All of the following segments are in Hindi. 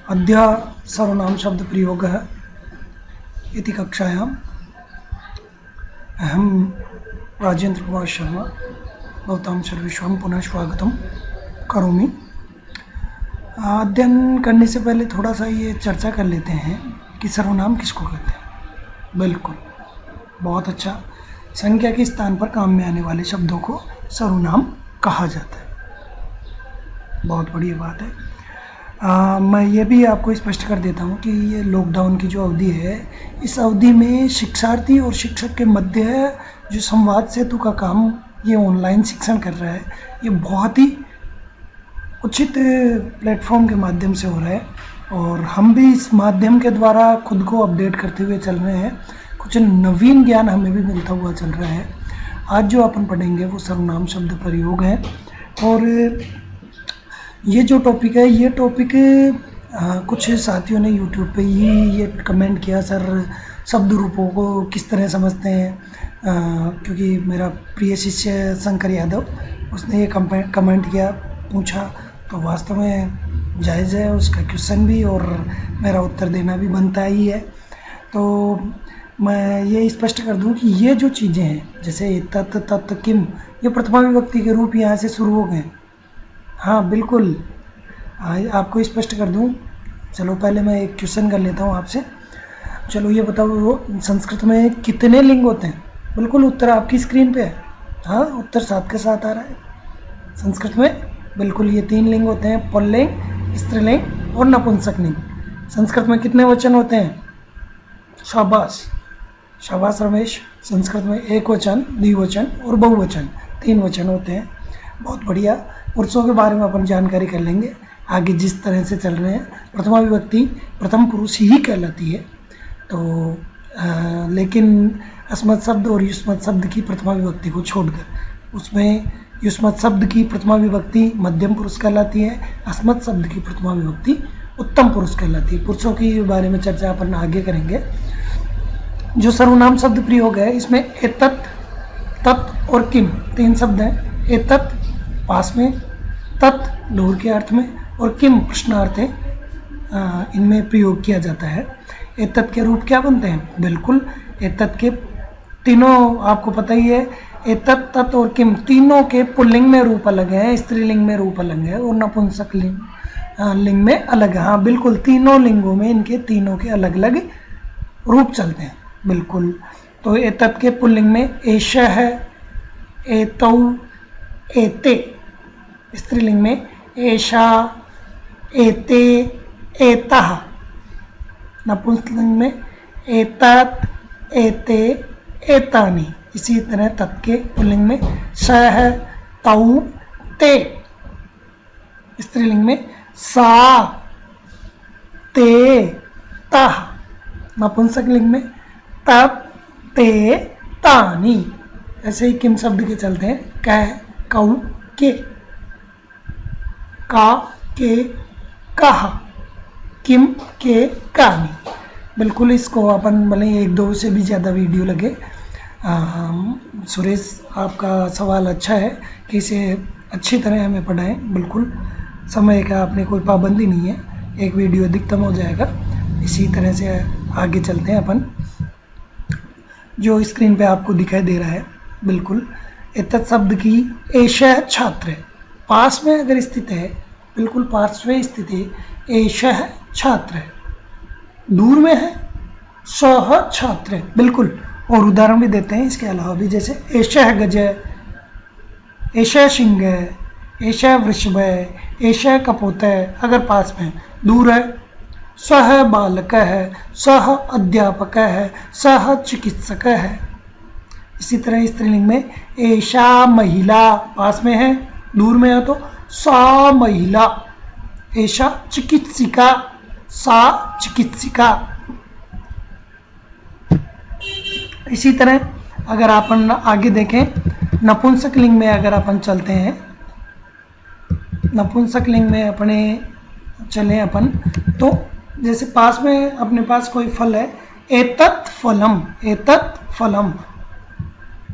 अद्य सर्वनाम शब्द प्रयोगः इति कक्षायाम् अहं राजेंद्र कुमार शर्मा भवतां सर्वेषां पुनः स्वागतं करोमि। अध्ययन करने से पहले थोड़ा सा ये चर्चा कर लेते हैं कि सर्वनाम किसको कहते हैं। बिल्कुल, बहुत अच्छा। संख्या के स्थान पर काम में आने वाले शब्दों को सर्वनाम कहा जाता है। बहुत बढ़िया बात है। मैं ये भी आपको स्पष्ट कर देता हूँ कि ये लॉकडाउन की जो अवधि है, इस अवधि में शिक्षार्थी और शिक्षक के मध्य जो संवाद सेतु का काम ये ऑनलाइन शिक्षण कर रहा है, ये बहुत ही उचित प्लेटफॉर्म के माध्यम से हो रहा है और हम भी इस माध्यम के द्वारा खुद को अपडेट करते हुए चल रहे हैं। कुछ नवीन ज्ञान हमें भी मिलता हुआ चल रहा है। आज जो अपन पढ़ेंगे वो सर्वनाम शब्द प्रयोग है और ये जो टॉपिक है, ये टॉपिक कुछ साथियों ने यूट्यूब पे ही ये कमेंट किया, सर शब्द रूपों को किस तरह समझते हैं, क्योंकि मेरा प्रिय शिष्य शंकर यादव उसने ये कमेंट किया, पूछा, तो वास्तव में जायज़ है उसका क्वेश्चन भी और मेरा उत्तर देना भी बनता ही है। तो मैं ये स्पष्ट कर दूं कि ये जो चीज़ें हैं, जैसे तत्, तत्, किम, ये प्रथमा विभक्ति के रूप यहाँ से शुरू हो गए। हाँ बिल्कुल, आपको स्पष्ट कर दूं। चलो पहले मैं एक क्वेश्चन कर लेता हूँ आपसे। चलो ये बताओ, संस्कृत में कितने लिंग होते हैं? बिल्कुल, उत्तर आपकी स्क्रीन पे है। हाँ, उत्तर साथ के साथ आ रहा है। संस्कृत में बिल्कुल ये 3 लिंग होते हैं, पुल्लिंग, स्त्रीलिंग और नपुंसकलिंग। संस्कृत में कितने वचन होते हैं? शाबाश शाबाश रमेश। संस्कृत में एक वचन, द्विवचन और बहुवचन 3 वचन होते हैं। बहुत बढ़िया। पुरुषों के बारे में अपन जानकारी कर लेंगे आगे जिस तरह से चल रहे हैं। प्रथमा विभक्ति प्रथम पुरुष ही कहलाती है। तो लेकिन अस्मत् शब्द और युष्मत् शब्द की प्रथमा विभक्ति को छोड़कर, उसमें युष्मत् शब्द की प्रथमा विभक्ति मध्यम पुरुष कहलाती है, अस्मत् शब्द की प्रथमा विभक्ति उत्तम पुरुष कहलाती है। पुरुषों के बारे में चर्चा अपन आगे करेंगे। जो सर्वनाम शब्द प्रयोग है, इसमें एतत्, तत् और किम 3 शब्द हैं। एतत् पास में, तत् दूर के अर्थ में और किम प्रश्नार्थ है, इनमें प्रयोग किया जाता है। एतत् के रूप क्या बनते हैं? बिल्कुल, एतत् के तीनों आपको पता ही है। एतत्, तत् और किम तीनों के पुल्लिंग में रूप अलग है, स्त्रीलिंग में रूप अलग है और नपुंसक लिंग में अलग है। हाँ बिल्कुल, तीनों लिंगों में इनके तीनों के अलग अलग रूप चलते हैं। बिल्कुल, तो एतत् के पुल्लिंग में एषः है, एतौ, एते। स्त्रीलिंग में एषा, एते, एतः। नपुंसकलिंग में एतत्, एते, एतानि। इसी तरह तत् के पुल्लिंग में सः, तौ, ते। स्त्रीलिंग में सा, ते, तः। नपुंसकलिंग में तत्, ते, तानि। ऐसे ही किम शब्द के चलते हैं, कह, कौ, के, का, के, कहा, किम, के, कानि। बिल्कुल, इसको अपन भले 1-2 से भी ज़्यादा वीडियो लगे। सुरेश, आपका सवाल अच्छा है कि इसे अच्छी तरह हमें पढ़ाएं। बिल्कुल, समय का अपने कोई पाबंदी नहीं है, एक वीडियो अधिकतम हो जाएगा। इसी तरह से आगे चलते हैं अपन। जो स्क्रीन पे आपको दिखाई दे रहा है, बिल्कुल एतत् शब्द की एषः छात्र है, पास में अगर स्थित है, बिल्कुल पार्श्व में स्थित है, एषः छात्र है। दूर में है, सः छात्र है। बिल्कुल, और उदाहरण भी देते हैं इसके अलावा भी, जैसे एषः गज, एषः सिंह, एषः वृषभ, एषः कपोत। अगर पास में, दूर है, सः बालक है, सः अध्यापक है, सः चिकित्सक है। इसी तरह स्त्रीलिंग में एषा महिला, पास में है, दूर में है तो सा महिला। एषा चिकित्सिका, सा चिकित्सिका। इसी तरह अगर अपन आगे देखें, नपुंसकलिंग में अगर अपन चलते हैं, नपुंसकलिंग में अपने चले अपन, तो जैसे पास में अपने पास कोई फल है, एतत् फलम, एतत् फलम।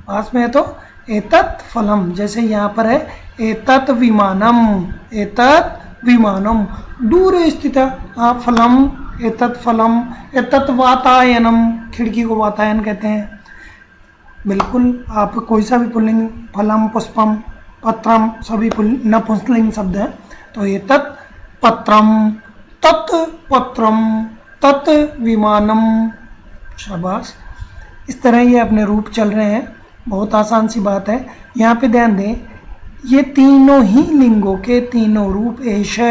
पास में है तो एतत् फलम। जैसे यहाँ पर है एतत् विमानम, एतत् विमानम, दूर स्थित। फलम, एतत् फलम, एतत् वातायनम, खिड़की को वातायन कहते हैं। बिल्कुल, आप कोई सा भी पुल्लिंग, फलम, पुष्पम, पत्रम, सभी नपुंसकलिंग शब्द है। तो एतत् पत्रम, तत् पत्रम, तत् विमानम। शाबाश। इस तरह ये अपने रूप चल रहे हैं। बहुत आसान सी बात है। यहाँ पे ध्यान दें, ये तीनों ही लिंगों के तीनों रूप एषा,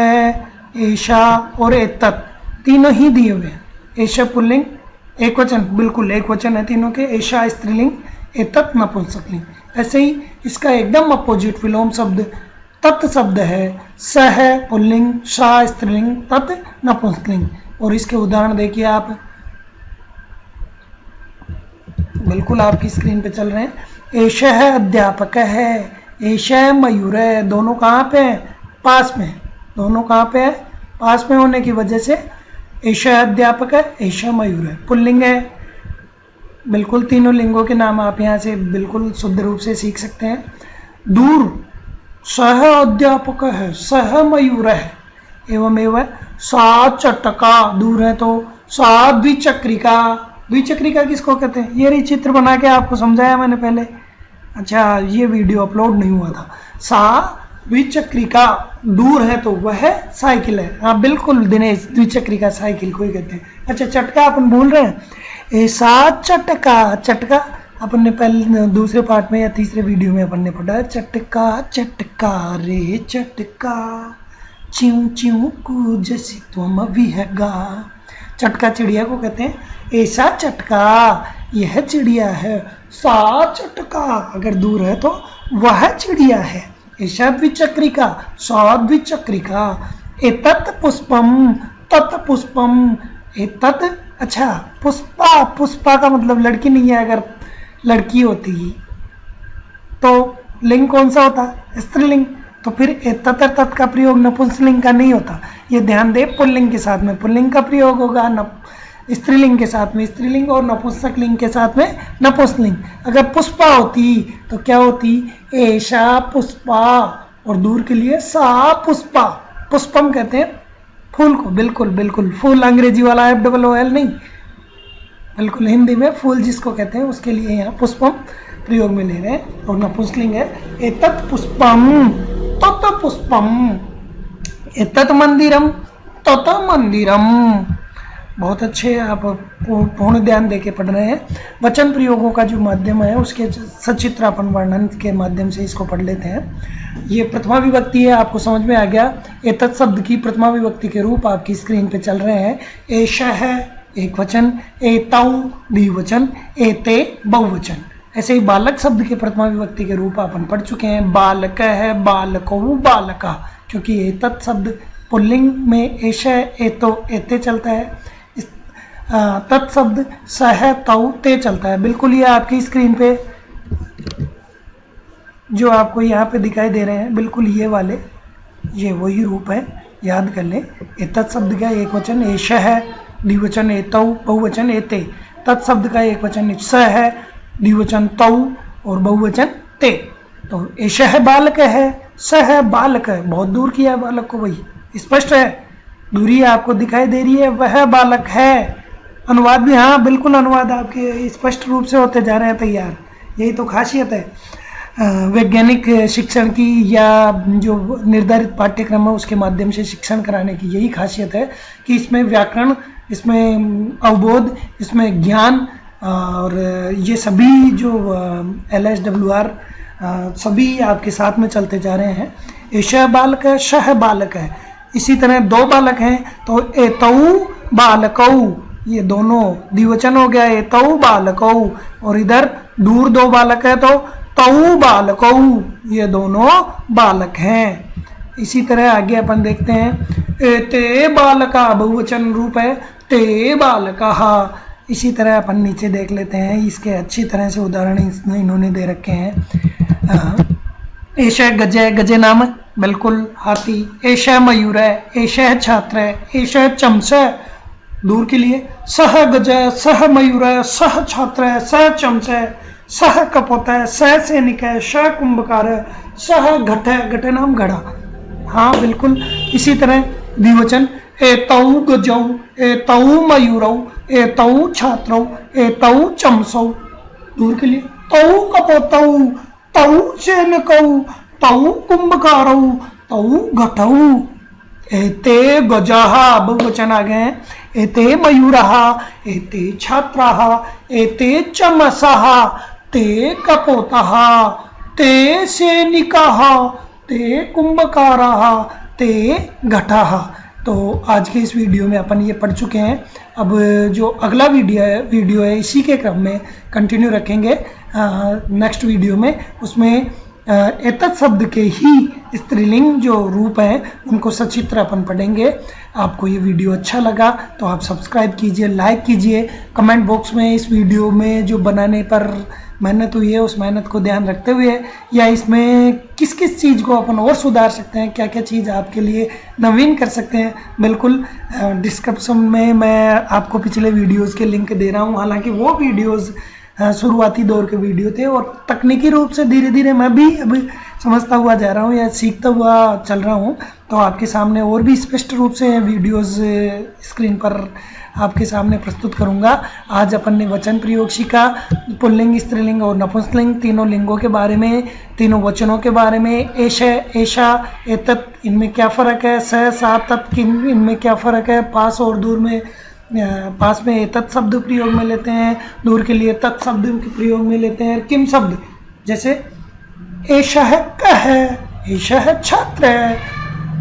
एषा और एतत् तीनों ही दिए हुए हैं। एषा पुल्लिंग, एक वचन, बिल्कुल एक वचन है तीनों के। एषा स्त्रीलिंग, एतत् नपुंसकलिंग। ऐसे ही इसका एकदम अपोजिट विलोम शब्द तत् शब्द है। स है पुल्लिंग, सा स्त्रीलिंग, तत् नपुंसकलिंग। और इसके उदाहरण देखिए आप, बिल्कुल आपकी स्क्रीन पे चल रहे हैं। एषः है अध्यापक है, एषः मयूर है। दोनों कहाँ पे हैं? पास में। दोनों कहाँ पे है? पास में होने की वजह से एषः अध्यापक है, एषः मयूर है। पुल्लिंग है। बिल्कुल तीनों लिंगों के नाम आप यहाँ से बिल्कुल शुद्ध रूप से सीख सकते हैं। दूर, सह अध्यापक है, सह मयूर है। एवं सा चटका, दूर है तो सा द्विचक्रिका। द्विचक्रिका किसको कहते हैं? ये चित्र बना के आपको समझाया मैंने पहले। अच्छा, ये वीडियो अपलोड नहीं हुआ था। सा द्विचक्रिका, दूर है तो वह साइकिल है। हाँ बिल्कुल दिनेश, द्विचक्रिका साइकिल को ही कहते हैं। अच्छा, चटका अपन भूल रहे हैं। ऐसा चटका, चटका अपन ने पहले दूसरे पार्ट में या तीसरे वीडियो में अपन ने पढ़ा। चटका चटका रे चटका, च्यू च्यू कू जैसी तुम विहगा। चटका चिड़िया को कहते हैं। ऐसा चटका, यह चिड़िया है। सा चटका, अगर दूर है तो वह चिड़िया है। ऐसा द्विचक्रिका, सा द्विचक्रिका। एतत् पुष्पम, तत् पुष्पम, एतत्। अच्छा, पुष्पा, पुष्पा का मतलब लड़की नहीं है। अगर लड़की होती तो लिंग कौन सा होता? स्त्रीलिंग। तो फिर एतत् तत् का प्रयोग नपुंसकलिंग का नहीं होता। ये ध्यान दे, पुल्लिंग के साथ में पुल्लिंग का प्रयोग होगा, स्त्रीलिंग के साथ में स्त्रीलिंग, और नपुंसकलिंग के साथ में नपुंसकलिंग। अगर पुष्पा होती तो क्या होती? एषा पुष्पा, और दूर के लिए सा पुष्पा। पुष्पम कहते हैं फूल को। बिल्कुल बिल्कुल, फूल अंग्रेजी वाला FOOL नहीं, बिल्कुल हिंदी में फूल जिसको कहते हैं उसके लिए यहाँ पुष्पम प्रयोग में ले रहे हैं। और नपुंसकलिंग है एतत् पुष्पम, तत् पुष्पम, एतत् मंदिरम, तत् मंदिरम। बहुत अच्छे, आप पूर्ण ध्यान देके पढ़ रहे हैं। वचन प्रयोगों का जो माध्यम है उसके सचित्रापन वर्णन के माध्यम से इसको पढ़ लेते हैं। ये प्रथमा विभक्ति है, आपको समझ में आ गया। एतत् शब्द की प्रथमा विभक्ति के रूप आपकी स्क्रीन पे चल रहे हैं। एषः है एक वचन, एतौ द्विवचन, एते बहुवचन। ऐसे ही बालक शब्द के प्रथमा विभक्ति के रूप अपन पढ़ चुके हैं। बालक है, बालको, बालका। क्योंकि एतत् शब्द पुल्लिंग में एषः, एतो, एते चलता है। तत्शब्द सह, तौ, ते चलता है। बिल्कुल ये आपकी स्क्रीन पे जो आपको यहाँ पे दिखाई दे रहे हैं, बिल्कुल ये वाले, ये वही रूप है, याद कर ले। एतत् शब्द का एक वचन एषः है, द्विवचन एतौ, बहुवचन एते। तत्शब्द का एक वचन स है, द्विवचन तौ और बहुवचन ते। तो एषः बालक है, स है बालक है। बहुत दूर किया है बालक को, वही स्पष्ट है, दूरी आपको दिखाई दे रही है। वह बालक है। अनुवाद भी, हाँ बिल्कुल, अनुवाद आपके स्पष्ट रूप से होते जा रहे हैं तैयार। यही तो खासियत है वैज्ञानिक शिक्षण की, या जो निर्धारित पाठ्यक्रम है उसके माध्यम से शिक्षण कराने की। यही खासियत है कि इसमें व्याकरण, इसमें अवबोध, इसमें ज्ञान, और ये सभी जो LSWR सभी आपके साथ में चलते जा रहे हैं। एषः बालक है, शह बालक है। इसी तरह दो बालक हैं तो एतौ बालकौ, ये दोनों द्विवचन हो गया, एतौ बालकौ। और इधर दूर दो बालक है तो तौ बालकौ, ये दोनों बालक हैं। इसी तरह आगे अपन देखते हैं। एते बालका, बहुवचन रूप है, ते बालका। इसी तरह अपन नीचे देख लेते हैं, इसके अच्छी तरह से उदाहरण इन्होंने दे रखे हैं। एषः गज, गजे नाम बिल्कुल हाथी। एषः मयूर है, एषः छात्र है, एषः चमच है, दूर के लिए। सह गज, सह मयूर है, सह छात्र है, सह चमच है, सह कपोत है, सह सैनिक है, सह कुंभकार है, सह घट है, घट नाम घड़ा। हाँ बिल्कुल इसी तरह द्विवचन एतौ गजौ, एतौ मयूरौ, एतौ छात्रौ, एतौ चमसौ। दूर के लिए तौ कपोतौ, तौ सैनिकौ, तौ कुंभकारौ, तौ घटौ। एते गजाः बहुवचन आ गए हैं। एते मयूराः, एते छात्राः, एते चमसः, ते कपोतः, ते सैनिकाः, ते कुंभकाराः, ते घटाः। तो आज के इस वीडियो में अपन ये पढ़ चुके हैं। अब जो अगला वीडियो है इसी के क्रम में कंटिन्यू रखेंगे नेक्स्ट वीडियो में। उसमें एतत् शब्द के ही स्त्रीलिंग जो रूप हैं उनको सचित्र अपन पढ़ेंगे। आपको ये वीडियो अच्छा लगा तो आप सब्सक्राइब कीजिए, लाइक कीजिए। कमेंट बॉक्स में इस वीडियो में जो बनाने पर मेहनत हुई है उस मेहनत को ध्यान रखते हुए, या इसमें किस किस चीज़ को अपन और सुधार सकते हैं, क्या क्या चीज़ आपके लिए नवीन कर सकते हैं, बिल्कुल डिस्क्रिप्शन में मैं आपको पिछले वीडियोस के लिंक दे रहा हूँ। हालांकि वो वीडियोस शुरुआती दौर के वीडियो थे और तकनीकी रूप से धीरे धीरे मैं भी अभी समझता हुआ जा रहा हूँ या सीखता हुआ चल रहा हूँ। तो आपके सामने और भी स्पष्ट रूप से वीडियोस स्क्रीन पर आपके सामने प्रस्तुत करूंगा। आज अपन ने वचन प्रयोग सीखा, पुल्लिंग, स्त्रीलिंग और नपुंसकलिंग तीनों लिंगों के बारे में, तीनों वचनों के बारे में। एष, ऐशा, एतत् इनमें क्या फ़र्क है, स, सा, तत् इनमें क्या फ़र्क है। पास और दूर में, पास में एतत् शब्द प्रयोग में लेते हैं, दूर के लिए तत् शब्द के प्रयोग में लेते हैं। किम शब्द जैसे एषा है कह है, एषा है छात्र है,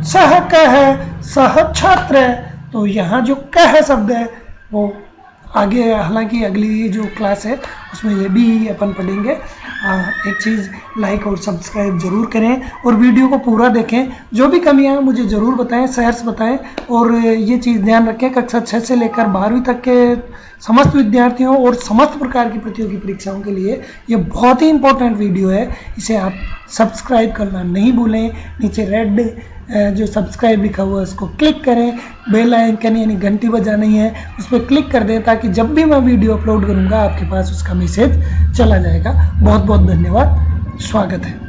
सह कह है, सह छात्र है। तो यहाँ जो कह शब्द है वो आगे, हालांकि अगली जो क्लास है उसमें ये भी अपन पढ़ेंगे। एक चीज़ लाइक और सब्सक्राइब जरूर करें और वीडियो को पूरा देखें। जो भी कमियां मुझे ज़रूर बताएं, सहर्ष बताएं। और ये चीज़ ध्यान रखें, कक्षा 6 से लेकर 12वीं तक के समस्त विद्यार्थियों और समस्त प्रकार की प्रतियोगी परीक्षाओं के लिए ये बहुत ही इंपॉर्टेंट वीडियो है। इसे आप सब्सक्राइब करना नहीं भूलें। नीचे रेड जो सब्सक्राइब लिखा हुआ है उसको क्लिक करें, बेल आइकन यानी घंटी बजानी है उस पर क्लिक कर दें, ताकि जब भी मैं वीडियो अपलोड करूंगा आपके पास उसका मैसेज चला जाएगा। बहुत बहुत धन्यवाद, स्वागत है।